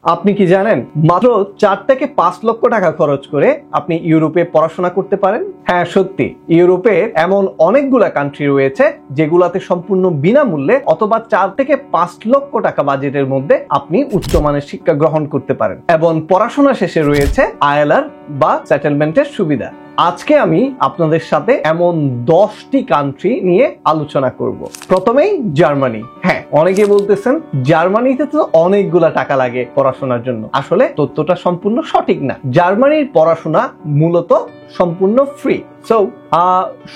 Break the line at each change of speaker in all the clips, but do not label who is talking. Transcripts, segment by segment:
আপনি কি জানেন মাত্র 4 থেকে 5 লক্ষ টাকা খরচ করে আপনি ইউরোপে পড়াশোনা করতে পারেন? হ্যাঁ, সত্যি। ইউরোপের এমন অনেকগুলা কান্ট্রি রয়েছে যেগুলাতে সম্পূর্ণ বিনামূল্যে অথবা 4 থেকে 5 লক্ষ টাকা বাজেটের মধ্যে আপনি উচ্চমানের শিক্ষা গ্রহণ করতে পারেন এবং পড়াশোনা শেষে রয়েছে আইএলআর বা সেটেলমেন্টের সুবিধা। আজকে আমি আপনাদের সাথে এমন 10টি কান্ট্রি নিয়ে আলোচনা করব। প্রথমেই জার্মানি। হ্যাঁ, অনেকে বলতেছেন জার্মানিতে তো অনেকগুলা টাকা লাগে পড়াশোনার জন্য। আসলে তথ্যটা সম্পূর্ণ সঠিক না। জার্মানির পড়াশোনা মূলত সম্পূর্ণ ফ্রি।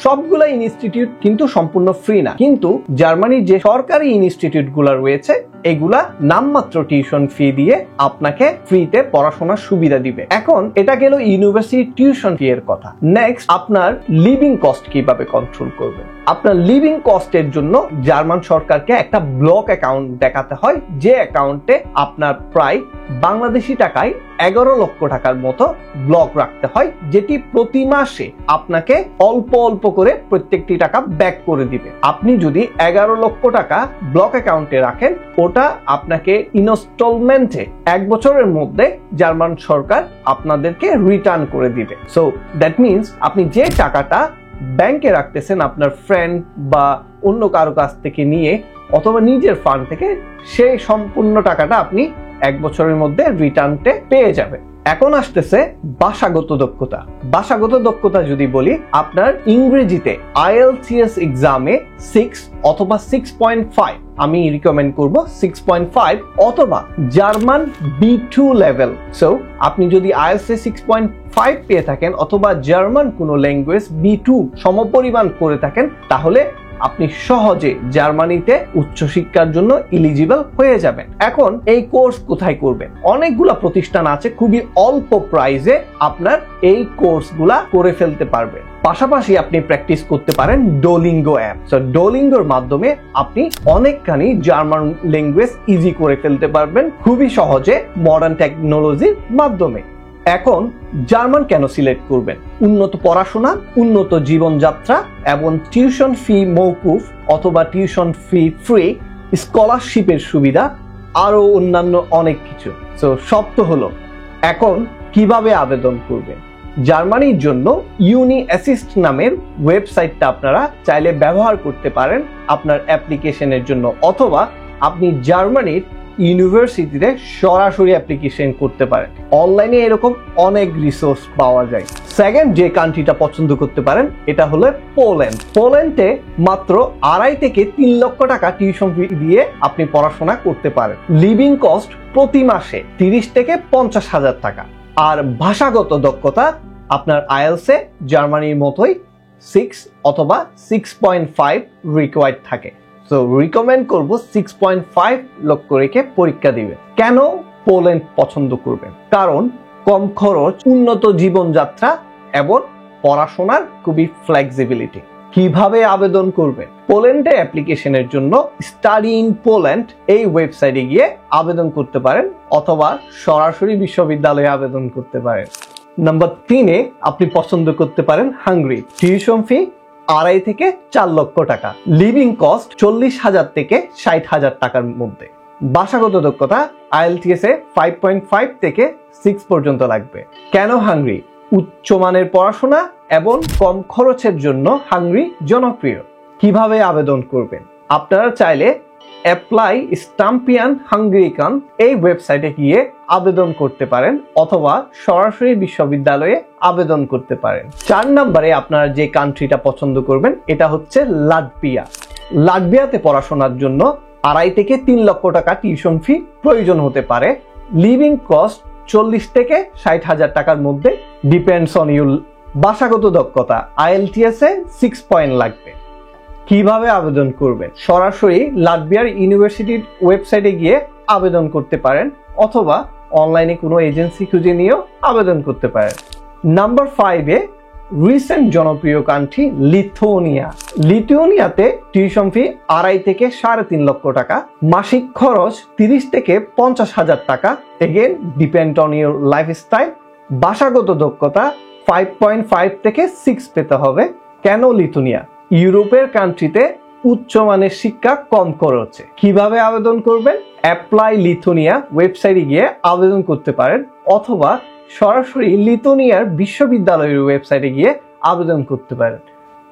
সবগুলা ইনস্টিটিউট কিন্তু সম্পূর্ণ ফ্রি না, কিন্তু জার্মানির যে সরকারি ইনস্টিটিউট গুলা রয়েছে এগুলা নামমাত্র টিউশন ফি দিয়ে আপনাকে ফ্রিতে পড়াশোনার সুবিধা দিবে। এখন এটা গেল ইউনিভার্সিটি টিউশন ফি এর কথা। নেক্সট, আপনার লিভিং কস্ট কিভাবে কন্ট্রোল করবেন? আপনার লিভিং কস্টের জন্য জার্মান সরকারকে একটা ব্লক অ্যাকাউন্ট দেখাতে হয়, যে অ্যাকাউন্টে আপনার প্রায় বাংলাদেশি টাকায় 11 লক্ষ টাকার মতো ব্লক রাখতে হয়, যেটি প্রতি মাসে আপনাকে অল্প অল্প করে প্রত্যেকটি টাকা ব্যাক করে দিবে। আপনি যদি 11 লক্ষ টাকা ব্লক অ্যাকাউন্টে রাখেন, ওটা আপনাকে ইনস্টলমেন্টে 1 বছরের মধ্যে জার্মান সরকার আপনাদেরকে রিটার্ন করে দিবে। সো দ্যাট মিনস আপনি যে টাকাটা ব্যাংকে রাখতেছেন আপনার ফ্রেন্ড বা অন্য কারো কাছ থেকে নিয়ে অথবা নিজের ফান্ড থেকে, সেই সম্পূর্ণ টাকাটা আপনি 1 বছরের মধ্যে রিটার্নটে পেয়ে যাবেন। এখন আসতেছে ভাষাগত দক্ষতা। ভাষাগত দক্ষতা যদি বলি, আপনার ইংরেজিতে IELTS এক্সামে 6 অথবা 6.5, আমি রিকমেন্ড করব 6.5 অথবা জার্মান B2 লেভেল। সো আপনি যদি IELTS 6.5 পেয়ে থাকেন অথবা জার্মান কোনো ল্যাঙ্গুয়েজ B2 সমপরিমাণ করে থাকেন, তাহলে আপনি সহজে জার্মানিতে উচ্চশিক্ষার জন্য এলিজিবল হয়ে যাবেন। এখন এই কোর্স কোথায় করবেন? অনেকগুলা প্রতিষ্ঠান আছে, খুবই অল্প প্রাইসে আপনার এই কোর্সগুলা করে ফেলতে পারবেন। পাশাপাশি আপনি প্র্যাকটিস করতে পারেন ডোলিঙ্গো অ্যাপ। সো ডোলিঙ্গোর মাধ্যমে আপনি অনেকখানি জার্মান ল্যাঙ্গুয়েজ ইজি করে ফেলতে পারবেন খুবই সহজে মডার্ন টেকনোলজির মাধ্যমে। এখন জার্মান কেন সিলেক্ট করবেন? উন্নত পড়াশোনা, উন্নত জীবনযাত্রা এবং টিউশন ফি মওকুফ অথবা টিউশন ফি ফ্রি, স্কলারশিপের সুবিধা, আরো অন্যান্য অনেক কিছু। সো সব তো হলো, এখন কিভাবে আবেদন করবেন? জার্মানির জন্য ইউনি অ্যাসিস্ট নামের ওয়েবসাইটটা আপনারা চাইলে ব্যবহার করতে পারেন আপনার অ্যাপ্লিকেশনের জন্য, অথবা আপনি জার্মানির ইউনিভার্সিটিতে সরাসরি অ্যাপ্লিকেশন করতে পারেন। অনলাইনে এরকম অনেক রিসোর্স পাওয়া যায়। সেকেন্ড যে কান্ট্রিটা পছন্দ করতে পারেন এটা হলো পোল্যান্ড। পোল্যান্ডে মাত্র 2.5 থেকে 3 লক্ষ টাকা টিউশন ফি দিয়ে আপনি পড়াশোনা করতে পারেন। লিভিং কস্ট প্রতি মাসে 30 থেকে 50 হাজার টাকা। আর ভাষাগত দক্ষতা আপনার IELTS এ জার্মানির মতোই 6 অথবা 6.5 রিকোয়ার্ড থাকে। সো রিকমেন্ড করব 6.5 লক্ষ রেখে পরীক্ষা দিবে। কেন পোল্যান্ড পছন্দ করবেন? কারণ কম খরচ, উন্নত জীবনযাত্রা এবং পড়াশোনার খুবই ফ্লেক্সিবিলিটি। কিভাবে আবেদন করবেন? পোল্যান্ডে অ্যাপ্লিকেশনের জন্য স্টাডি ইন পোল্যান্ড এই ওয়েবসাইটে গিয়ে আবেদন করতে পারেন অথবা সরাসরি বিশ্ববিদ্যালয়ে আবেদন করতে পারেন। নাম্বার 3-এ আপনি পছন্দ করতে পারেন হাঙ্গেরি। টিউশন ফি 2.5 থেকে 4 লক্ষ টাকা। লিভিং কস্ট 40,000 থেকে 60,000 টাকার মধ্যে। ভাষাগত দক্ষতা IELTS এ 5.5 থেকে 6 পর্যন্ত লাগবে। কেন হাঙ্গেরি? উচ্চমানের পড়াশোনা এবং কম খরচের জন্য হাঙ্গেরি জনপ্রিয়। কিভাবে আবেদন করবেন? আপনারা চাইলে অ্যাপ্লাই স্টাম্পিয়ান হাঙ্গেরিকান এই ওয়েবসাইটে গিয়ে আবেদন করতে পারেন অথবা সরাসরি বিশ্ববিদ্যালয়ে আবেদন করতে পারেন। 4 নম্বরে আপনারা যে কান্ট্রিটা পছন্দ করবেন এটা হচ্ছে লাটভিয়া। লাটভিয়াতে পড়াশোনার জন্য 2.5 থেকে 3 লক্ষ টাকা টিউশন ফি প্রয়োজন হতে পারে। লিভিং কস্ট 40 থেকে 60 হাজার টাকার মধ্যে, ডিপেন্ডস অন ইউ। ভাষাগত দক্ষতা IELTS এ 6 পয়েন্ট লাগবে। কিভাবে আবেদন করবেন? সরাসরি লাটভিয়ার ইউনিভার্সিটির ওয়েবসাইটে গিয়ে আবেদন করতে পারেন অথবা অনলাইনে কোনো এজেন্সি খুঁজে নিয়েও আবেদন করতে পারেন। নাম্বার 5-এ রিসেন্ট জনপ্রিয় কান্ট্রি লিথুয়ানিয়া। লিথুয়ানিয়াতে টিউশন ফি 2.5 থেকে 3.5 লক্ষ টাকা। মাসিক খরচ 30 থেকে 50 হাজার টাকা। Again depend on your lifestyle. ভাষাগত দক্ষতা 5.5 থেকে 6 পেতে হবে। কেন লিথুয়ানিয়া? ইউরোপের কান্ট্রিতে উচ্চমানের শিক্ষা কম খরচে। কিভাবে আবেদন করবেন? অ্যাপ্লাই লিথুনিয়া ওয়েবসাইটে গিয়ে আবেদন করতে পারেন, অথবা সরাসরি লিথুনিয়ার বিশ্ববিদ্যালয়ের ওয়েবসাইটে গিয়ে আবেদন করতে পারেন।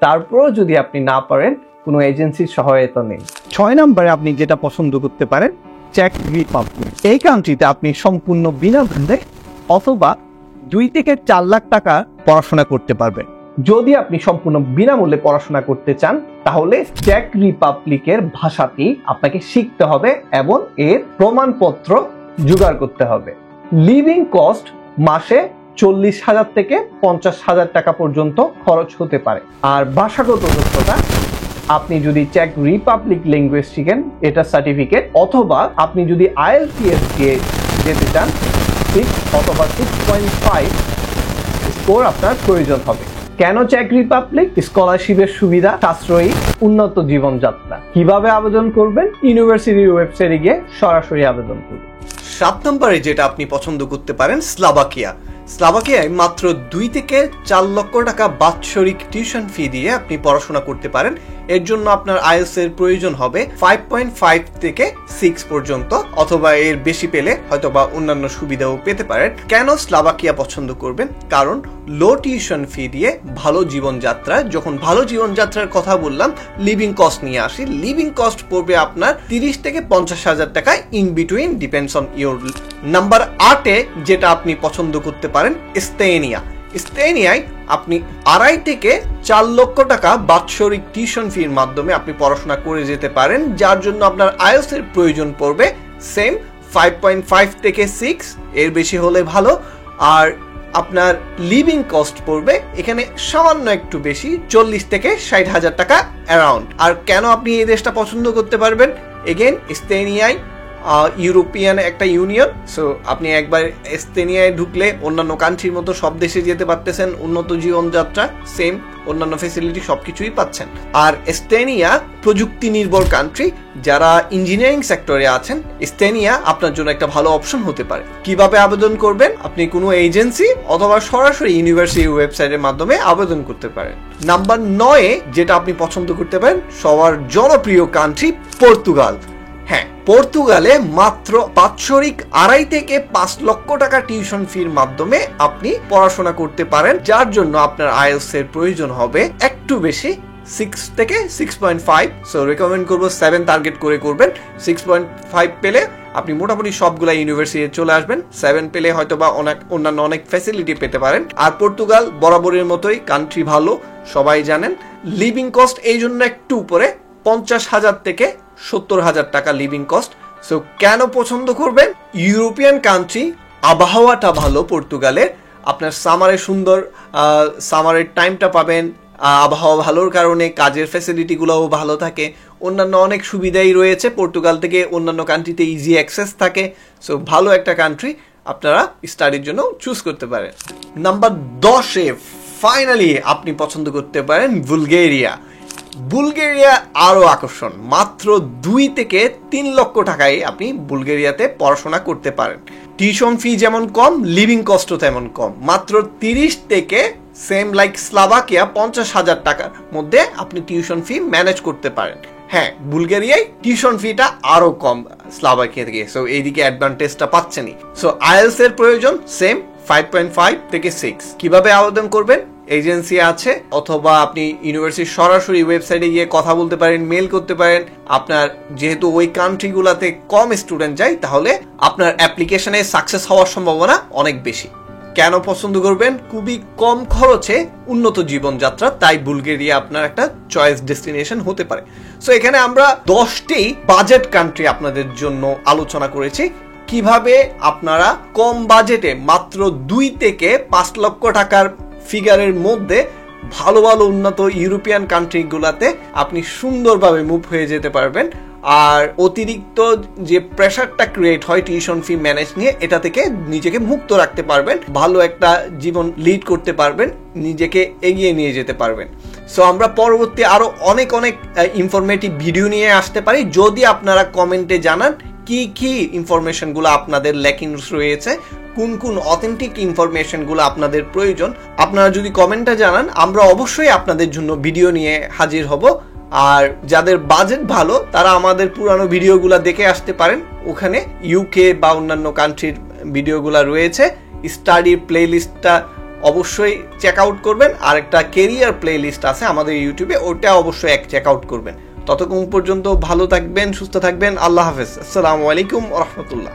তারপরও যদি আপনি না পারেন, কোনো এজেন্সির সহায়তা নেই। 6 নম্বরে আপনি যেটা পছন্দ করতে পারেন, চেক রিপাবলিক। এই কান্ট্রিতে আপনি সম্পূর্ণ বিনামূল্যে অথবা 2 থেকে 4 লাখ টাকা পড়াশোনা করতে পারবেন। যদি আপনি সম্পূর্ণ বিনামূল্যে পড়াশোনা করতে চান, তাহলে চেক রিপাবলিকের ভাষাটি আপনাকে শিখতে হবে এবং এর প্রমাণপত্র জোগাড় করতে হবে। লিভিং কস্ট মাসে 40,000 থেকে 50,000 টাকা পর্যন্ত খরচ হতে পারে। আর ভাষাগত দক্ষতা, আপনি যদি চেক রিপাবলিক ল্যাঙ্গুয়েজ শিখেন, এটা সার্টিফিকেট, অথবা আপনি যদি IELTS দিয়ে যেতে চান, 6 অথবা 6.5 স্কোর আপনার প্রয়োজন হবে। কেন চেক রিপাবলিক? স্কলারশিপের সুবিধা, সাশ্রয়ী, উন্নত জীবনযাত্রা। কিভাবে আবেদন করবেন? ইউনিভার্সিটির ওয়েবসাইটে গিয়ে সরাসরি আবেদন করবেন। 7 নম্বরে যেটা আপনি পছন্দ করতে পারেন, স্লোভাকিয়া। স্লোভাকিয়ায় মাত্র 2 থেকে 4 লক্ষ টাকা বাৎসরিক টিউশন ফি দিয়ে আপনি পড়াশোনা করতে পারেন। এর জন্য আপনার IELTS এর প্রয়োজন হবে 5.5 থেকে 6 পর্যন্ত, অথবা এর বেশি পেলে হয়তোবা অন্যান্য সুবিধাও পেতে পারেন। কেন স্লোভাকিয়া পছন্দ করবেন? কারণ লো টিউশন ফি দিয়ে ভালো জীবনযাত্রা। যখন ভালো জীবনযাত্রার কথা বললাম, লিভিং কস্ট নিয়ে আসি। লিভিং কস্ট পড়বে আপনার 30 থেকে 50,000 টাকা, in between, depends on your. Number 8-এ যেটা আপনি পছন্দ করতে পারেন, এস্তোনিয়া। এস্তোনিয়ায় আপনি 2.5 থেকে 4 লক্ষ টাকা বাৎসরিক টিউশন ফির মাধ্যমে আপনি পড়াশোনা করে যেতে পারেন, যার জন্য আপনার IELTS এর প্রয়োজন পড়বে সেম 5.5 থেকে 6, এর বেশি হলে ভালো। আর আপনার লিভিং কস্ট পড়বে এখানে সামান্য একটু বেশি, 40 থেকে 60,000 টাকা অ্যারাউন্ড। আর কেন আপনি এই দেশটা পছন্দ করতে পারবেন? এগেন, এস্তোনিয়ায় ইউরোপিয়ান একটা ইউনিয়ন, সো আপনি একবার এস্তোনিয়ায় ঢুকলে অন্যান্য কান্ট্রির মতো সব দেশে যেতে পারতেছেন, উন্নত জীবনযাত্রা, সেম অন্যান্য ফেসিলিটি সবকিছুই পাচ্ছেন। আর এস্তোনিয়া প্রযুক্তি নির্ভর কান্ট্রি, যারা ইঞ্জিনিয়ারিং সেক্টরে আছেন, এস্তোনিয়া আপনার জন্য একটা ভালো অপশন হতে পারে। কিভাবে আবেদন করবেন? আপনি কোনো এজেন্সি অথবা সরাসরি ইউনিভার্সিটি ওয়েবসাইটের মাধ্যমে আবেদন করতে পারেন। নাম্বার 9-এ যেটা আপনি পছন্দ করতে পারেন, সবার জনপ্রিয় কান্ট্রি, পর্তুগাল। হ্যাঁ, পর্তুগালে মাত্র বাৎসরিক 2.5 থেকে 5 লক্ষ টাকা টিউশন ফির মাধ্যমে আপনি পড়াশোনা করতে পারেন, যার জন্য আপনার IELTS এর প্রয়োজন হবে একটু বেশি, 6 থেকে 6.5। সো রেকমেন্ড করবো 7 টার্গেট করে করবেন। 6.5 পেলে আপনি মোটামুটি সবগুলা ইউনিভার্সিটি চলে আসবেন। 7 পেলে হয়তো বা অন্যান্য অনেক ফ্যাসিলিটি পেতে পারেন। আর পর্তুগাল বরাবরের মতোই কান্ট্রি ভালো, সবাই জানেন। লিভিং কস্ট এই জন্য একটু উপরে, 50,000 থেকে 70,000 টাকা লিভিং কস্ট। সো কেন পছন্দ করবেন? ইউরোপিয়ান কান্ট্রি, আবহাওয়াটা ভালো পর্তুগালের, আপনার সামারে সুন্দর সামারের টাইমটা পাবেন। আবহাওয়া ভালোর কারণে কাজের ফ্যাসিলিটিগুলোও ভালো থাকে, অন্যান্য অনেক সুবিধাই রয়েছে। পর্তুগাল থেকে অন্যান্য কান্ট্রিতে ইজি অ্যাক্সেস থাকে। সো ভালো একটা কান্ট্রি, আপনারা স্টাডির জন্য চুজ করতে পারেন। নাম্বার 10-এ ফাইনালি আপনি পছন্দ করতে পারেন বুলগেরিয়া। বুলগেরিয়া আরো আকর্ষণ, মাত্র 2 থেকে 3 লক্ষ টাকায় আপনি বুলগেরিয়াতে পড়াশোনা করতে পারেন। টিউশন ফি যেমন কম, লিভিং কস্টও তেমন কম। মাত্র 30 থেকে, সেম লাইক স্লোভাকিয়া, 50,000 টাকার মধ্যে আপনি টিউশন ফি ম্যানেজ করতে পারেন। হ্যাঁ, বুলগেরিয়ায় টিউশন ফিটা আরো কম স্লোভাকিয়া থেকে, সো এইদিকে অ্যাডভান্টেজটা পাচ্ছেনই। সো IELTS এর প্রয়োজন সেম 5.5 থেকে 6। কিভাবে আবেদন করবেন? এজেন্সি আছে, অথবা আপনি ইউনিভার্সিটির সরাসরি ওয়েবসাইটে গিয়ে কথা বলতে পারেন, মেল করতে পারেন। আপনার যেহেতু ওই কান্ট্রিগুলোতে কম স্টুডেন্ট যায়, তাহলে আপনার অ্যাপ্লিকেশনে সাকসেস হওয়ার সম্ভাবনা অনেক বেশি। কেন পছন্দ করবেন? খুবই কম খরচে উন্নত জীবনযাত্রা, তাই বুলগেরিয়া আপনার একটা চয়েস ডেস্টিনেশন হতে পারে। সো এখানে আমরা 10টি বাজেট কান্ট্রি আপনাদের জন্য আলোচনা করেছি, কিভাবে আপনারা কম বাজেটে মাত্র 2 থেকে 5 লক্ষ টাকার ফিগারের মধ্যে ভালো ভালো উন্নত ইউরোপিয়ান কান্ট্রিগুলোতে আপনি সুন্দরভাবে মুভ হয়ে যেতে পারবেন। আর অতিরিক্ত যে প্রেশারটা ক্রিয়েট হয় টিউশন ফি ম্যানেজ নিয়ে, এটা থেকে নিজেকে মুক্ত রাখতে পারবেন, ভালো একটা জীবন লিড করতে পারবেন, নিজেকে এগিয়ে নিয়ে যেতে পারবেন। সো আমরা পরবর্তী আরো অনেক ইনফরমেটিভ ভিডিও নিয়ে আসতে পারি, যদি আপনারা কমেন্টে জানান কি কি ইনফরমেশনগুলো আপনাদের ল্যাকিংস রয়েছে, কোন কোন অথেন্টিক ইনফরমেশনগুলো আপনাদের প্রয়োজন। আপনারা যদি কমেন্টে জানান, আমরা অবশ্যই আপনাদের জন্য ভিডিও নিয়ে হাজির হব।
আর যাদের বাজেট ভালো তারা আমাদের পুরানো ভিডিওগুলো দেখে আসতে পারেন। ওখানে ইউকে বা অন্যান্য কান্ট্রির ভিডিওগুলো রয়েছে। স্টাডির প্লে লিস্টটা অবশ্যই চেক আউট করবেন, আর একটা কেরিয়ার প্লে লিস্ট আছে আমাদের ইউটিউবে, ওটা অবশ্যই চেক আউট করবেন। ততক্ষণ পর্যন্ত ভালো থাকবেন, সুস্থ থাকবেন। আল্লাহ হাফেজ। আসসালামু আলাইকুম ওয়া রাহমাতুল্লাহ।